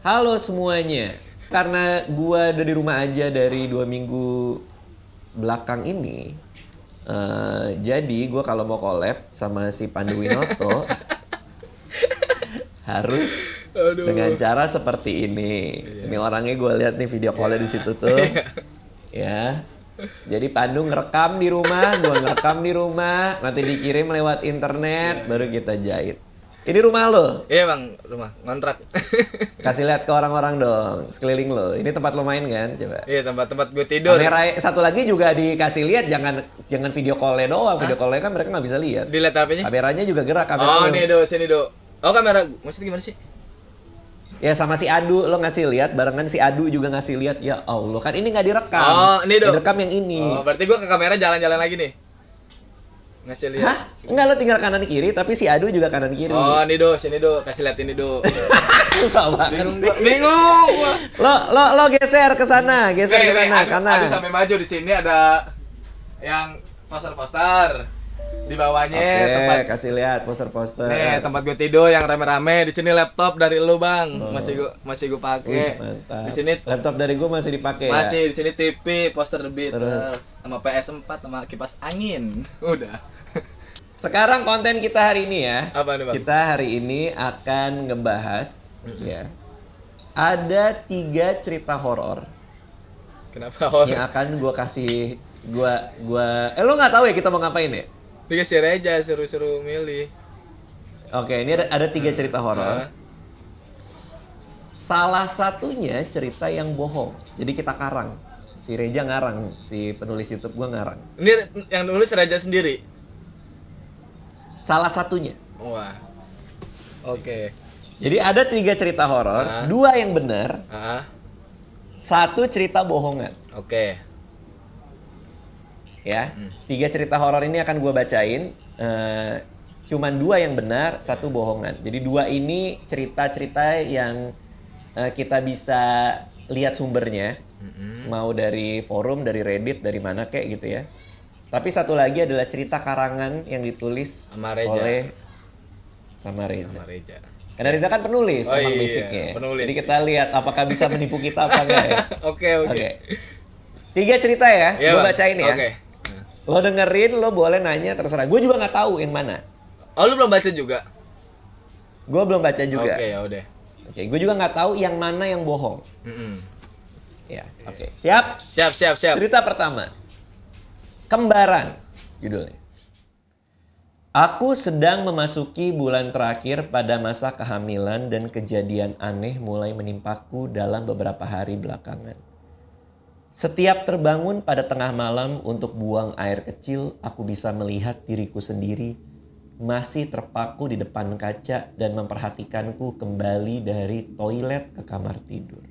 Halo semuanya. Karena gua udah di rumah aja dari 2 minggu belakang ini, jadi gua kalau mau collab sama si Pandu Winoto harus dengan Aduh. cara seperti ini. Iya. Ini orangnya gue lihat nih video call-nya di situ tuh. Ya. Jadi Pandu ngerekam di rumah, gua ngerekam di rumah, nanti dikirim lewat internet, baru kita jahit. Ini rumah lo. Iya bang, rumah ngontrak. Kasih lihat ke orang-orang dong, sekeliling lo. Ini tempat lo main kan? Coba. Iya tempat-tempat gue tidur. Kamera satu lagi juga dikasih lihat, jangan video call-nya doang. Video call-nya kan mereka nggak bisa lihat. Dilihat HP-nya? Kameranya juga gerak kamera Oh lo. nih do, sini do. Oh kamera, maksudnya gimana sih? Ya sama si Adu lo ngasih lihat, barengan si Adu juga ngasih lihat. Ya Allah, kan ini nggak direkam. Oh ini do. Yang direkam yang ini. Oh berarti gue ke kamera jalan-jalan lagi nih. Ngasih lihat. Hah? Enggak, lo tinggal kanan kiri, tapi si Adu juga kanan kiri. Oh nih do, sini do, kasih lihat ini do. Susah banget Bingung sih. gua. Bingung. Wah. Lo geser ke sana, geser ke sana, kanan. Aduh sampai maju di sini ada yang poster-poster. Di bawahnya Oke, tempat kasih lihat poster-poster. nih tempat gue tidur yang rame-rame. Di sini laptop dari lu bang, masih gue Wih, pakai. mantap. Di sini Laptop dari gue masih dipakai ya. masih di sini TV, poster The Beatles, Terus? sama PS4 sama kipas angin. Udah. Sekarang konten kita hari ini ya. Apa nih bang? Kita hari ini akan ngebahas ya. Ada 3 cerita horor Kenapa horor? yang akan gue kasih lo nggak tahu ya kita mau ngapain ya? Dikasih aja seru-seru milih. Oke, ini ada 3 cerita horor. Nah, Salah satunya cerita yang bohong. Jadi kita karang. Si Reja ngarang, si penulis YouTube gua ngarang. ini yang nulis Raja sendiri. Salah satunya. Wah. Oke. Jadi ada 3 cerita horor, 2 yang benar, Ah, 1 cerita bohongan. oke. Ya, 3 cerita horor ini akan gua bacain. Cuman 2 yang benar, 1 bohongan. Jadi 2 ini cerita-cerita yang kita bisa lihat sumbernya. Mau dari forum, dari Reddit, dari mana kayak gitu ya. Tapi 1 lagi adalah cerita karangan yang ditulis Sama Reza. sama Reza. Sama Reja. Karena Reza kan penulis Oh emang iya, basicnya. penulis. Jadi kita lihat apakah bisa menipu kita apa enggak ya. Oke. Oke. 3 cerita ya, Iya, gue Bang. bacain ya. Oke. Lo dengerin, lo boleh nanya terserah. Gue juga nggak tahu yang mana. Oh, lu belum baca juga? Gue belum baca juga. Oke, ya udah. Oke, gue juga nggak tahu yang mana yang bohong. Mm-mm. Ya, oke. Siap? Siap. Cerita pertama. Kembaran judulnya. Aku sedang memasuki bulan terakhir pada masa kehamilan dan kejadian aneh mulai menimpaku dalam beberapa hari belakangan. Setiap terbangun pada tengah malam untuk buang air kecil, aku bisa melihat diriku sendiri masih terpaku di depan kaca dan memperhatikanku kembali dari toilet ke kamar tidur.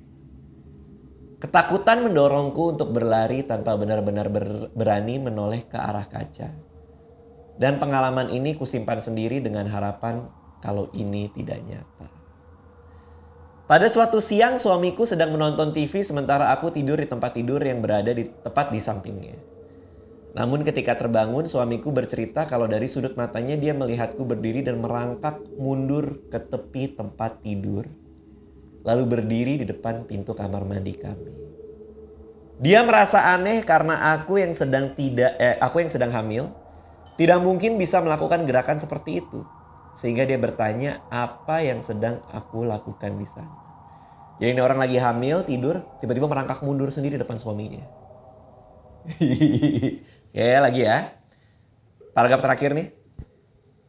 Ketakutan mendorongku untuk berlari tanpa benar-benar berani menoleh ke arah kaca. Dan pengalaman ini kusimpan sendiri dengan harapan kalau ini tidak nyata. Pada suatu siang suamiku sedang menonton TV sementara aku tidur di tempat tidur yang berada tepat di sampingnya. Namun ketika terbangun suamiku bercerita kalau dari sudut matanya dia melihatku berdiri dan merangkak mundur ke tepi tempat tidur. Lalu berdiri di depan pintu kamar mandi kami. Dia merasa aneh karena aku yang sedang hamil tidak mungkin bisa melakukan gerakan seperti itu. Sehingga dia bertanya apa yang sedang aku lakukan di sana. Jadi ini orang lagi hamil, tidur, tiba-tiba merangkak mundur sendiri depan suaminya. Ya lagi ya. Paragraf terakhir nih.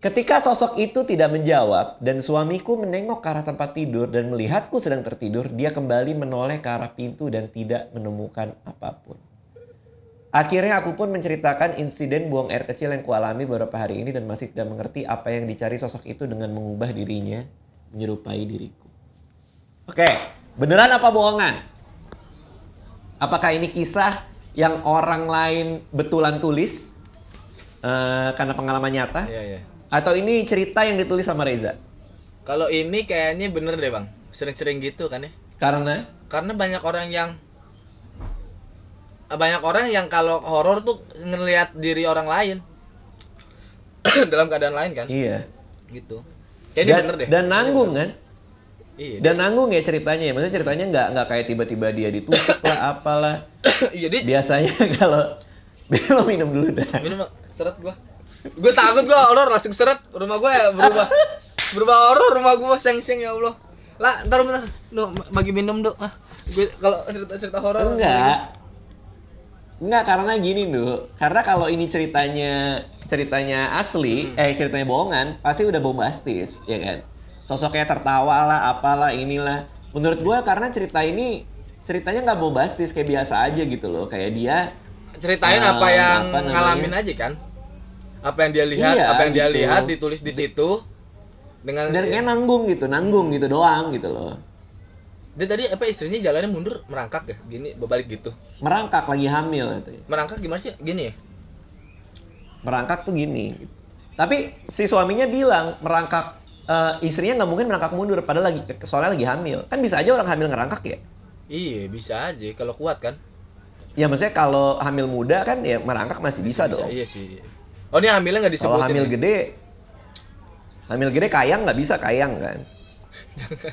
Ketika sosok itu tidak menjawab dan suamiku menengok ke arah tempat tidur dan melihatku sedang tertidur, dia kembali menoleh ke arah pintu dan tidak menemukan apapun. Akhirnya aku pun menceritakan insiden buang air kecil yang kualami beberapa hari ini dan masih tidak mengerti apa yang dicari sosok itu dengan mengubah dirinya menyerupai diriku. Oke, beneran apa bohongan? Apakah ini kisah yang orang lain betulan tulis karena pengalaman nyata? Iya. Atau ini cerita yang ditulis sama Reza? Kalau ini kayaknya bener deh, Bang. Sering-sering gitu kan ya? Karena Banyak orang yang kalau horor tuh ngelihat diri orang lain dalam keadaan lain kan? iya. Gitu. Kayaknya bener deh. Dan nanggung kan? Iya. Dan nanggung ya ceritanya ya. Maksudnya ceritanya nggak kayak tiba-tiba dia ditusuk lah apalah. Iya dia Biasanya kalau lo minum dulu dah. minum seret gua. Gua takut gua horor langsung seret. Rumah gua ya berubah horor rumah gua seng-seng ya Allah. Lah, bentar. Duh, bagi minum, Dok. Gue kalau cerita horor Enggak, karena gini Duh. Karena kalau ini ceritanya asli, ceritanya bohongan, pasti udah bombastis, ya kan? Sosoknya tertawa lah, apalah, inilah. Menurut gua karena ceritanya nggak bombastis, kayak biasa aja gitu loh. Kayak dia ceritain apa yang ngalamin aja kan. Apa yang dia lihat, Iya, apa yang dia gitu. lihat ditulis di situ dengan dan kayak nanggung gitu doang gitu loh. dia tadi apa istrinya jalannya mundur merangkak ya, gini berbalik gitu. Merangkak lagi hamil katanya. Merangkak gimana sih? Gini ya? Merangkak tuh gini. Tapi si suaminya bilang merangkak istrinya nggak mungkin merangkak mundur padahal soalnya lagi hamil. Kan bisa aja orang hamil ngerangkak ya? Iya, bisa aja kalau kuat kan. Ya maksudnya kalau hamil muda kan ya merangkak masih bisa dong. Iya sih. Oh, ini hamilnya nggak disebutin. Kalau hamil ya? gede kayang nggak bisa kayang kan?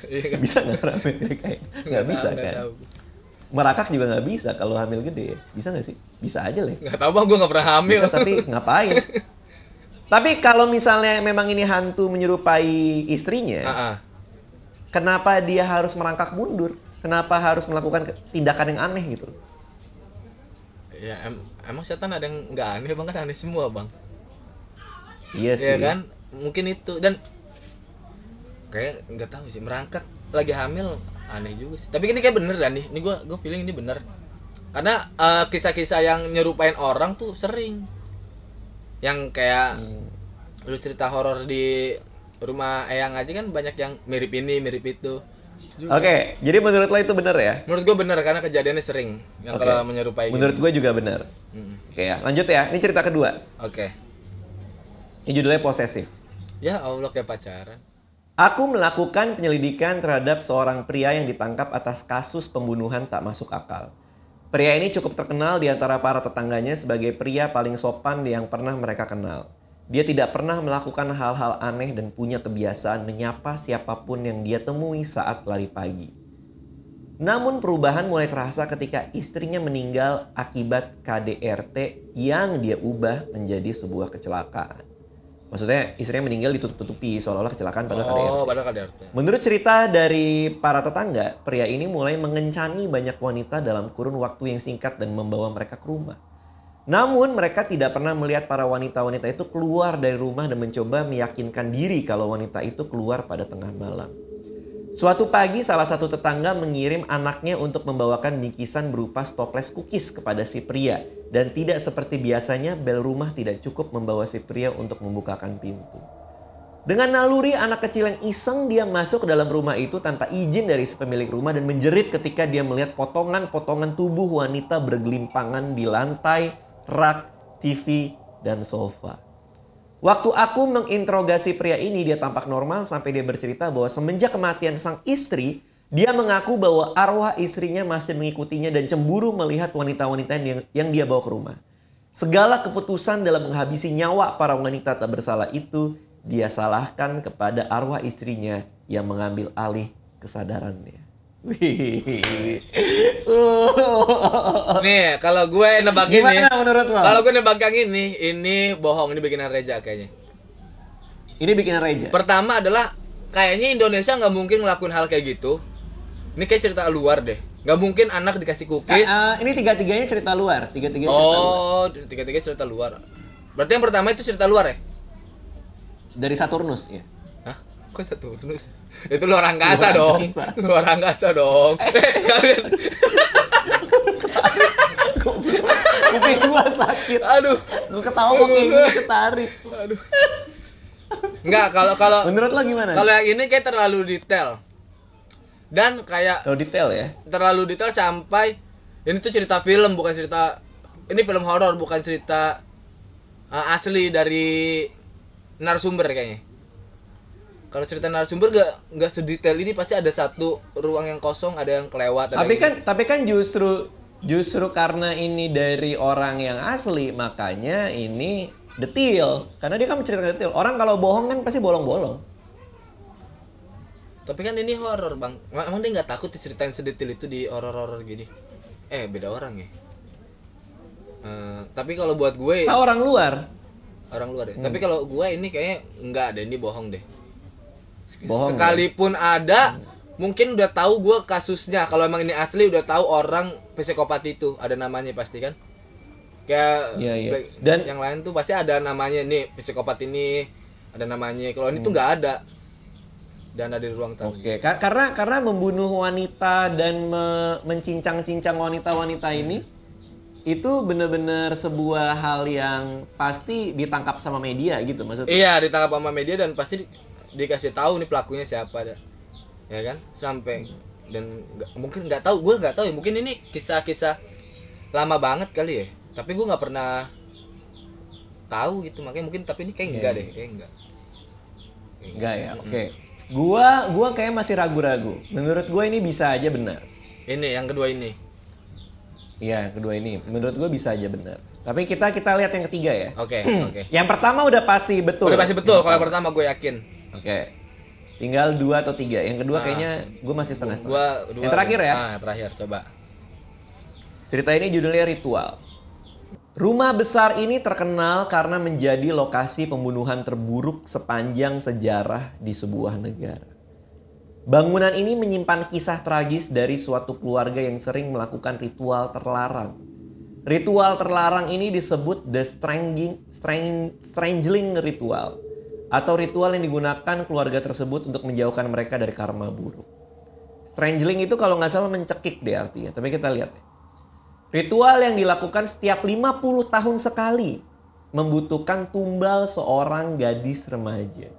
Iya kan? Bisa nggak hamil gede kayang? Nggak bisa kan? Tahu. Merangkak juga nggak bisa kalau hamil gede. Bisa nggak sih? Bisa aja lah. Nggak tahu bang, gue nggak pernah hamil. Bisa tapi ngapain? Tapi kalau misalnya memang ini hantu menyerupai istrinya, kenapa dia harus merangkak mundur? Kenapa harus melakukan tindakan yang aneh gitu? Ya emang setan ada yang nggak aneh bang, kan aneh semua bang. Iya sih. Iya kan? Mungkin itu dan kayak nggak tahu sih, merangkak lagi hamil aneh juga sih. Tapi ini kayak bener dan nih gue feeling ini bener. Karena kisah-kisah yang nyerupain orang tuh sering. Yang kayak lu cerita horor di rumah Eyang aja kan banyak yang mirip ini, mirip itu. Oke, jadi menurut lo itu bener ya? Menurut gue bener karena kejadiannya sering yang kalau menyerupai. Menurut gue juga bener. Oke ya, lanjut ya. Ini cerita kedua. Oke. Ini judulnya posesif. Ya Allah, kayak pacaran. Aku melakukan penyelidikan terhadap seorang pria yang ditangkap atas kasus pembunuhan tak masuk akal. Pria ini cukup terkenal di antara para tetangganya sebagai pria paling sopan yang pernah mereka kenal. Dia tidak pernah melakukan hal-hal aneh dan punya kebiasaan menyapa siapapun yang dia temui saat lari pagi. Namun perubahan mulai terasa ketika istrinya meninggal akibat KDRT yang dia ubah menjadi sebuah kecelakaan. Maksudnya istrinya meninggal ditutup-tutupi seolah-olah kecelakaan padahal KDRT. Oh, padahal KDRT. Menurut cerita dari para tetangga, pria ini mulai mengencani banyak wanita dalam kurun waktu yang singkat dan membawa mereka ke rumah. Namun mereka tidak pernah melihat para wanita-wanita itu keluar dari rumah dan mencoba meyakinkan diri kalau wanita itu keluar pada tengah malam. Suatu pagi salah satu tetangga mengirim anaknya untuk membawakan bingkisan berupa stoples cookies kepada si pria. Dan tidak seperti biasanya bel rumah tidak cukup membawa si pria untuk membukakan pintu. Dengan naluri anak kecil yang iseng, dia masuk ke dalam rumah itu tanpa izin dari si pemilik rumah dan menjerit ketika dia melihat potongan-potongan tubuh wanita bergelimpangan di lantai, rak, TV, dan sofa. Waktu aku menginterogasi pria ini, dia tampak normal sampai dia bercerita bahwa semenjak kematian sang istri, dia mengaku bahwa arwah istrinya masih mengikutinya dan cemburu melihat wanita-wanita yang dia bawa ke rumah. Segala keputusan dalam menghabisi nyawa para wanita tak bersalah itu, dia salahkan kepada arwah istrinya yang mengambil alih kesadarannya. Nih, kalau gue nebak ini. Gimana menurut lo? Kalau gue nebak yang ini bohong, ini bikinan Reja kayaknya. Ini bikinan Reja. Pertama adalah kayaknya Indonesia nggak mungkin ngelakuin hal kayak gitu. Ini kayak cerita luar deh. Nggak mungkin anak dikasih cookies. Ini tiga-tiganya cerita luar. Tiga-tiganya cerita luar. Oh, tiga-tiga cerita luar. Berarti yang pertama itu cerita luar ya? Dari Saturnus ya. Hah? Kok Saturnus? Itu luar angkasa Luar dong. angkasa. Luar angkasa dong. Kalian. Kuping gua sakit. Aduh. Gua ketawa kok kayak gini ketarik. Aduh. Enggak, kalau Menurut lo gimana? kalau yang ini kayak terlalu detail. Dan kayak Terlalu detail ya? terlalu detail sampai ini tuh cerita film, bukan cerita, ini film horor, bukan cerita asli dari narasumber kayaknya. Kalau cerita narasumber nggak sedetail ini, pasti ada satu ruang yang kosong, ada yang kelewat. Tapi kan justru karena ini dari orang yang asli, makanya ini detail. Karena dia kan menceritakan detail. Orang kalau bohong kan pasti bolong-bolong. Tapi kan ini horor bang. Emang dia nggak takut diceritain sedetail itu di horor-horor gini? Beda orang ya. Tapi kalau buat gue orang luar ya. Tapi kalau gue ini kayaknya nggak deh, ini bohong deh. Bohong, Sekalipun ada, mungkin udah tahu gue kasusnya. Kalau emang ini asli udah tahu orang psikopat itu ada namanya pasti kan. Kayak Dan yang lain tuh pasti ada namanya nih, psikopat ini ada namanya. Kalau ini tuh nggak ada. Dan ada di ruang tamu. Oke, karena membunuh wanita dan mencincang-cincang wanita-wanita ini itu benar-benar sebuah hal yang pasti ditangkap sama media gitu maksudnya. Iya, ditangkap sama media dan pasti dikasih tahu nih pelakunya siapa dah. Ya kan? Sampai dan mungkin nggak tahu, gue nggak tahu ya, mungkin ini kisah-kisah lama banget kali ya. Tapi gue nggak pernah tahu gitu, makanya mungkin, tapi ini kayak enggak deh, kayak enggak. Enggak ya, oke. Gua kayak masih ragu-ragu. Menurut gue ini bisa aja benar. Ini yang kedua ini. Iya, yang kedua ini. Menurut gue bisa aja benar. Tapi kita lihat yang ketiga ya. Oke. Yang pertama udah pasti betul. Udah pasti betul. Kalau yang pertama gue yakin. Oke. Tinggal 2 atau 3. Yang kedua kayaknya gue masih setengah-setengah. Gua yang terakhir ya. Terakhir coba. Cerita ini judulnya Ritual. Rumah besar ini terkenal karena menjadi lokasi pembunuhan terburuk sepanjang sejarah di sebuah negara. Bangunan ini menyimpan kisah tragis dari suatu keluarga yang sering melakukan ritual terlarang. Ritual terlarang ini disebut The Strangling Ritual, atau ritual yang digunakan keluarga tersebut untuk menjauhkan mereka dari karma buruk. Strangling itu kalau nggak salah mencekik deh artinya, tapi kita lihat deh. Ritual yang dilakukan setiap 50 tahun sekali membutuhkan tumbal seorang gadis remaja.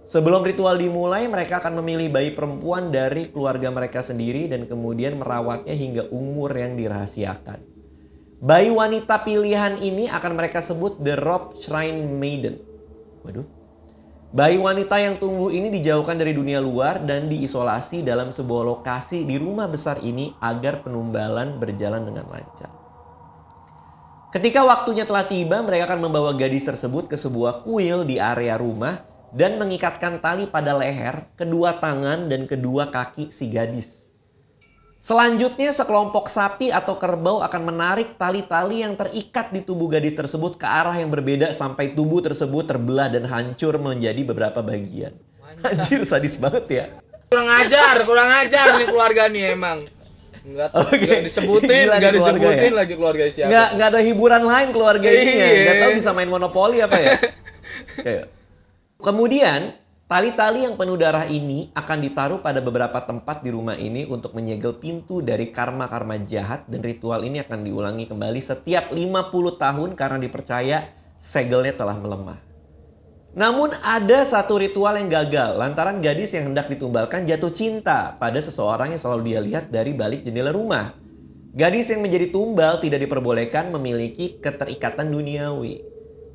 Sebelum ritual dimulai, mereka akan memilih bayi perempuan dari keluarga mereka sendiri dan kemudian merawatnya hingga umur yang dirahasiakan. Bayi wanita pilihan ini akan mereka sebut The Rob Shrine Maiden. Waduh. Bayi wanita yang tumbuh ini dijauhkan dari dunia luar dan diisolasi dalam sebuah lokasi di rumah besar ini agar penumbalan berjalan dengan lancar. Ketika waktunya telah tiba, mereka akan membawa gadis tersebut ke sebuah kuil di area rumah dan mengikatkan tali pada leher, kedua tangan, dan kedua kaki si gadis. Selanjutnya, sekelompok sapi atau kerbau akan menarik tali-tali yang terikat di tubuh gadis tersebut ke arah yang berbeda sampai tubuh tersebut terbelah dan hancur menjadi beberapa bagian. Anjir, sadis banget ya. Kurang ajar nih keluarga nih emang. Nggak disebutin lagi keluarga siapa. Nggak ada hiburan lain keluarga ini ya. Nggak tahu bisa main monopoli apa ya. Kemudian, tali-tali yang penuh darah ini akan ditaruh pada beberapa tempat di rumah ini untuk menyegel pintu dari karma-karma jahat, dan ritual ini akan diulangi kembali setiap 50 tahun karena dipercaya segelnya telah melemah. Namun ada satu ritual yang gagal lantaran gadis yang hendak ditumbalkan jatuh cinta pada seseorang yang selalu dia lihat dari balik jendela rumah. Gadis yang menjadi tumbal tidak diperbolehkan memiliki keterikatan duniawi.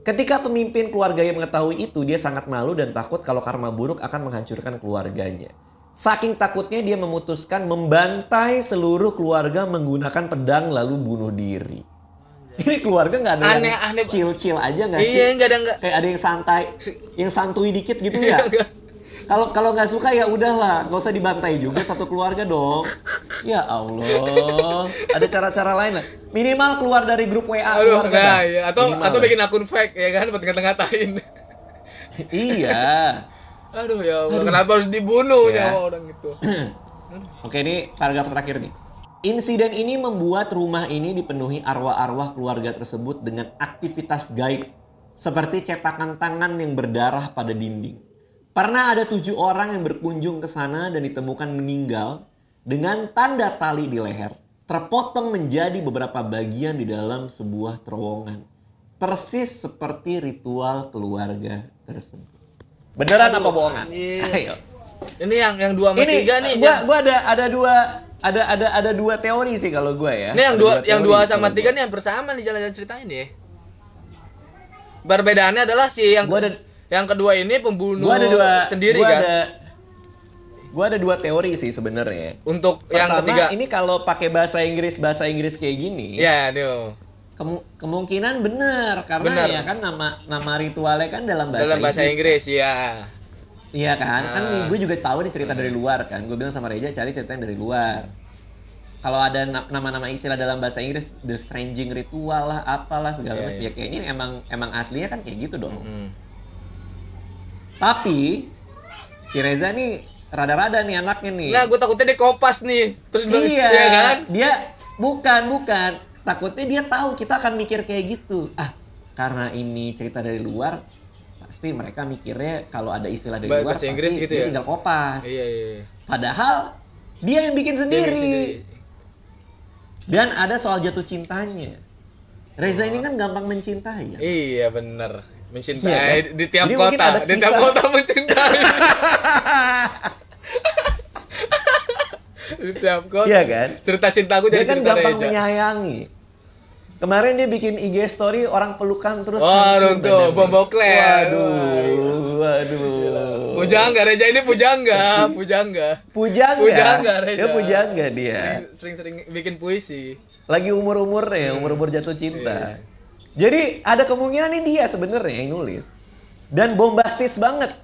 Ketika pemimpin keluarganya mengetahui itu, dia sangat malu dan takut kalau karma buruk akan menghancurkan keluarganya. Saking takutnya dia memutuskan membantai seluruh keluarga menggunakan pedang lalu bunuh diri. Ini keluarga nggak ada yang chill-chill aja nggak sih? Iya, nggak ada. Kayak ada yang santai, yang santuy dikit gitu ya. Kalau nggak suka ya udahlah, nggak usah dibantai juga satu keluarga dong. Ya Allah, ada cara-cara lain lah. Minimal keluar dari grup WA keluarga. Iya. Atau bikin akun fake ya kan, buat ngata-ngatain. Iya. Aduh ya Allah, kenapa harus dibunuh nyawa orang itu? Oke, ini paragraf terakhir nih. Insiden ini membuat rumah ini dipenuhi arwah-arwah keluarga tersebut dengan aktivitas gaib, seperti cetakan tangan yang berdarah pada dinding. Pernah ada 7 orang yang berkunjung ke sana dan ditemukan meninggal dengan tanda tali di leher, terpotong menjadi beberapa bagian di dalam sebuah terowongan. Persis seperti ritual keluarga tersebut. Beneran apa bohongan? Ayo. Ini yang 2 sama 3 nih. Gua ada dua teori sih kalau gue ya. Ini yang 2 sama 3 nih hampir sama nih jalan-jalan ceritanya nih. Perbedaannya adalah yang kedua ini pembunuh sendiri kan. Gua ada 2 teori sih sebenarnya. Untuk pertama, yang ketiga ini kalau pakai bahasa Inggris kayak gini. Iya, nih. Kemungkinan benar karena ya kan nama ritualnya kan dalam bahasa Inggris ya. Iya kan? Kan nih Nah. gue juga tahu nih cerita dari luar kan. Gue bilang sama Reja cari cerita yang dari luar. Kalau ada nama-nama istilah dalam bahasa Inggris, the stranging ritual lah, apalah segala Iya, macam. iya. Ya kayaknya emang aslinya kan kayak gitu dong. Mm-mm. Tapi si Reza nih rada-rada nih anaknya nih. Nggak, gue takutnya dia kopas nih. Terus Iya, ya kan? dia bukan. Takutnya dia tahu kita akan mikir kayak gitu. Ah, karena ini cerita dari luar, pasti mereka mikirnya kalau ada istilah dari luar Bahasa pasti Inggris gitu dia ya? tinggal kopas. Iya, iya. Padahal dia yang bikin Dia sendiri. sendiri. Dan ada soal jatuh cintanya. Reza ini kan gampang mencintai ya. Iya, bener. Mencintai Iya, kan? di tiap Jadi mungkin kota. ada Di tiap kisah. kota mencintai. Di tiap kota. Iya kan? Cerita cintaku Dia jadi kan cerita gampang Reja. menyayangi. Kemarin dia bikin IG story orang pelukan terus. Waduh hancur tuh, badannya. bom boklet. Waduh. Pujangga, Reja ini pujangga. Pujangga Pujangga. Reja. Dia pujangga dia. Sering-sering bikin puisi. Lagi umur-umurnya, umur-umur jatuh cinta. Iya. Jadi ada kemungkinan ini dia sebenarnya yang nulis. Dan bombastis banget.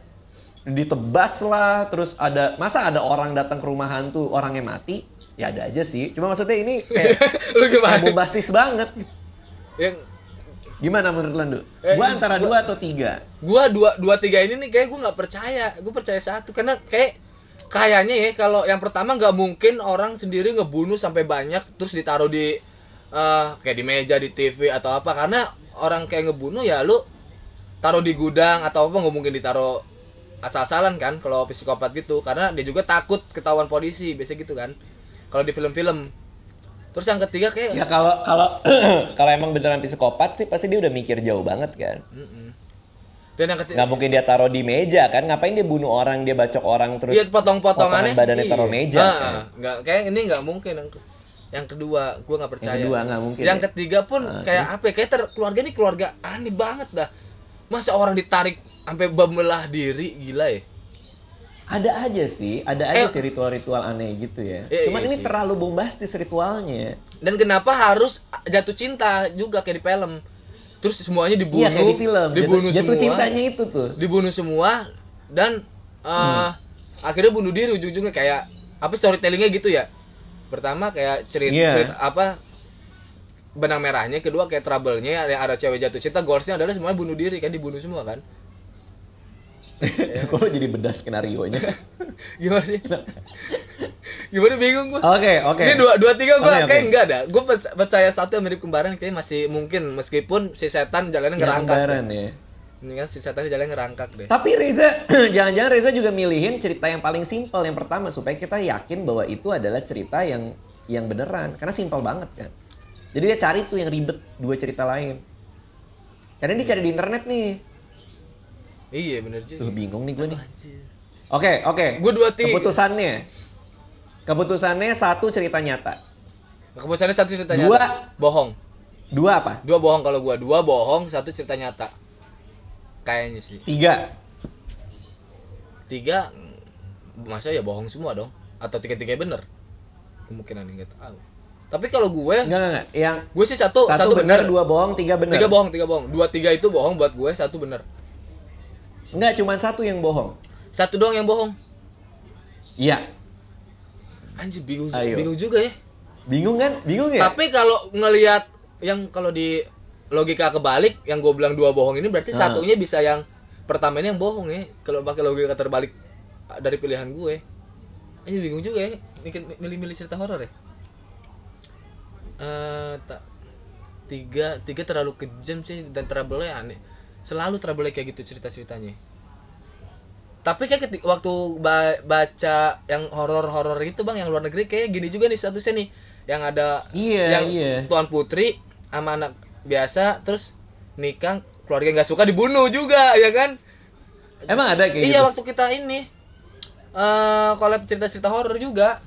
Ditebas lah, terus masa ada orang datang ke rumah hantu, orangnya mati? Ya ada aja sih. Cuma maksudnya ini kayak, Lu gimana? kayak bombastis banget. Yang Gimana menurut Landu? Gua ini antara 2 atau 3. gua dua tiga ini nih kayak gua nggak percaya. Gua percaya satu karena kayaknya ya kalau yang pertama nggak mungkin orang sendiri ngebunuh sampai banyak terus ditaruh di kayak di meja di TV atau apa, karena orang kayak ngebunuh ya lu taruh di gudang atau apa, nggak mungkin ditaruh asal-asalan kan kalau psikopat gitu, karena dia juga takut ketahuan polisi biasa gitu kan kalau di film-film. Terus yang ketiga kayak Ya kalau kalau emang beneran psikopat sih pasti dia udah mikir jauh banget kan. dan yang ketiga Nggak mungkin dia taruh di meja kan? Ngapain dia bunuh orang, dia bacok orang terus iya potong-potongannya potongan badannya taruh meja kan? nggak, kayak ini nggak mungkin. Yang kedua gua nggak percaya. Yang kedua nggak mungkin. Yang ya? ketiga pun kayak apa ya, kayak keluarga ini keluarga aneh banget dah. Masa orang ditarik sampai bebelah diri, gila ya. Ada aja sih ritual-ritual aneh gitu ya. Iya, Cuman iya ini sih. terlalu bombastis ritualnya. Dan kenapa harus jatuh cinta juga kayak di film? Terus semuanya dibunuh. Iya kayak di film. Dibunuh Jatuh semua. cintanya itu tuh. Dibunuh semua dan akhirnya bunuh diri ujung-ujungnya kayak apa, storytellingnya gitu ya. Pertama kayak cerita apa, benang merahnya, kedua kayak trouble-nya ada cewek jatuh cinta, goalsnya adalah semuanya bunuh diri kan, dibunuh semua kan. Kok lo jadi bedah skenario-nya? Gimana sih? Gimana, bingung gua. Oke. Ini dua tiga gua Oke, kayak oke. enggak ada. Gua percaya satu yang mirip kembaran kayak masih mungkin, meskipun si setan jalannya Yang ngerangkak. kembaran ya. Ini kan si setan jalannya ngerangkak deh. Tapi Reza, jangan-jangan Reza juga milihin cerita yang paling simpel yang pertama supaya kita yakin bahwa itu adalah cerita yang beneran, karena simpel banget kan. Jadi dia cari tuh yang ribet, 2 cerita lain. Karena dia cari di internet nih. Iya bener juga. Tuh bingung nih gue nih. Anjir. Oke. Gua 2-3. Keputusannya 1 cerita nyata. Keputusannya satu cerita 2 nyata. Bohong. 2 apa? 2 bohong kalau gua. 2 bohong, 1 cerita nyata. Kayaknya sih. 3. 3 masa ya bohong semua dong? Atau 3-3 bener? Kemungkinan enggak tahu. Tapi kalau gue Enggak. Yang gue sih satu benar, bener. 2 bohong, 3 benar. 3 bohong. 2-3 itu bohong buat gue, 1 bener. Enggak, cuma 1 yang bohong. 1 doang yang bohong. Iya. Anjir, bingung Ayo. juga ya. Bingung kan? Bingung ya? Tapi kalau ngelihat yang kalau di logika kebalik yang gue bilang 2 bohong ini berarti satunya bisa yang pertama ini yang bohong ya. Kalau pakai logika terbalik dari pilihan gue. Anjir, bingung juga ya. Milih-milih cerita horor ya. Tiga terlalu kejam sih dan trouble-nya aneh. Selalu trouble kayak gitu cerita-ceritanya. Tapi kayak waktu baca yang horor-horor itu bang, yang luar negeri kayak gini juga nih statusnya nih, yang ada yang tuan putri sama anak biasa terus nikah, keluarga nggak suka dibunuh juga ya kan? Emang ada kayak gitu? Iya, waktu kita ini collab cerita-cerita horor juga.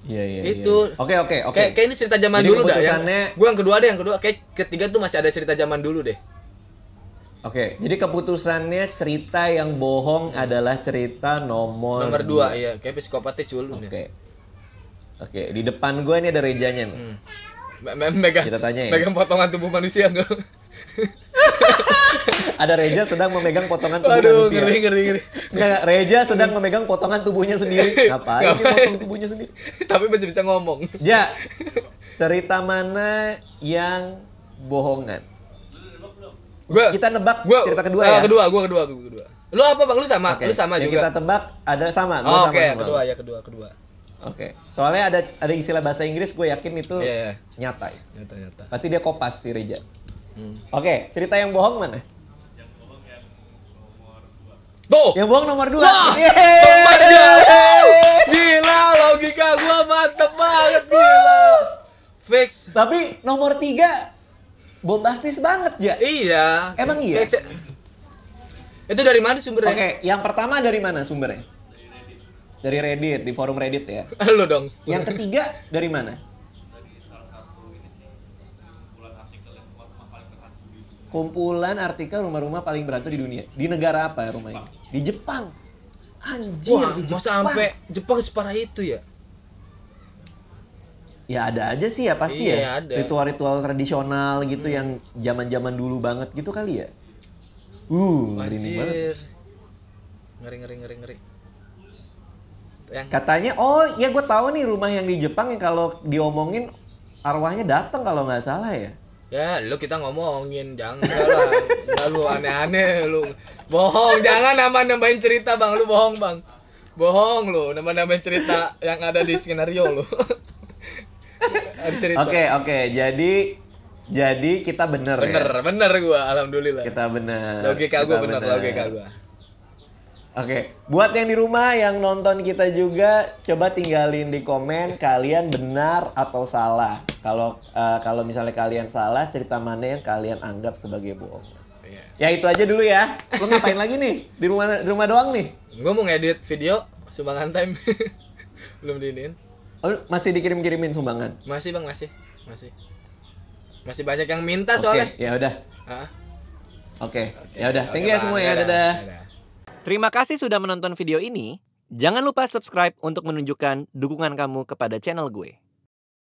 Iya. Itu. Oke. Kayak ini cerita zaman Jadi dulu dah. Gua yang kedua kayak ketiga tuh masih ada cerita zaman dulu deh. Oke, jadi keputusannya cerita yang bohong adalah cerita nomor 2, iya, kayak psikopatnya culun ya. Oke, di depan gue nih ada Rejanya nih. Megang Kita tanya ya. megang potongan tubuh manusia enggak? Ada Reja sedang memegang potongan tubuh Aduh, manusia. ngeri. Enggak, Reja sedang memegang potongan tubuhnya sendiri. Ngapain dia potong tubuhnya sendiri? Tapi masih bisa ngomong. Ja, cerita mana yang bohongan? Kita nebak cerita kedua ya? Kedua. Lu apa Bang? Lu sama? Oke, Lu sama yang juga? kita tebak ada sama. Gua Oh, sama oke, sama kedua lu. ya, kedua. Oke. Soalnya ada istilah bahasa Inggris gue yakin itu Iya. nyata ya. Nyata. Pasti dia kopas si Reja. Hmm. Oke, cerita yang bohong mana? Tuh. Yang bohong nomor 2. Wah, tepat ya. Gila, logika gua mantep banget, gila. Fix. Tapi nomor 3 bombastis banget ya. Iya. Emang iya? Itu dari mana sumbernya? Oke, yang pertama dari mana sumbernya? Dari Reddit, di forum Reddit ya. Lu dong. Yang ketiga dari mana? Kumpulan artikel rumah-rumah paling berhantu di dunia. Di negara apa rumah ini? Di Jepang. Anjir, Wah, di Jepang. masa sampai Jepang separah itu ya? Ya ada aja sih ya pasti Iya, ya. ada. Ritual-ritual tradisional gitu yang zaman-zaman dulu banget gitu kali ya. Merinding banget. Anjir. Ngeri. Yang Katanya, oh ya gue tahu nih rumah yang di Jepang yang kalau diomongin arwahnya datang kalau nggak salah ya. ya, lu kita ngomongin, jangan lah. Nggak, lu aneh-aneh lu. Bohong, jangan nambahin cerita, Bang. Lu bohong, Bang. Bohong lu, nambahin cerita yang ada di skenario lu. Ada cerita. Oke. Jadi kita bener ya. Bener gua, alhamdulillah. Kita bener. Logika gua Kita bener, logika gua. Oke, buat yang di rumah yang nonton kita juga, coba tinggalin di komen kalian benar atau salah. Kalau misalnya kalian salah, cerita mana yang kalian anggap sebagai bohong. Iya. Ya itu aja dulu ya. Lo ngapain lagi nih? Di rumah doang nih? Gua mau ngedit video sumbangan time. Belum diinin. Oh, masih dikirim-kirimin sumbangan? Masih, Bang, masih. Masih banyak yang minta soalnya. Oke, ya udah. Ah. Oke, ya udah. Thank you ya Bang. semua ya. Dadah. Dadah. Terima kasih sudah menonton video ini. Jangan lupa subscribe untuk menunjukkan dukungan kamu kepada channel gue.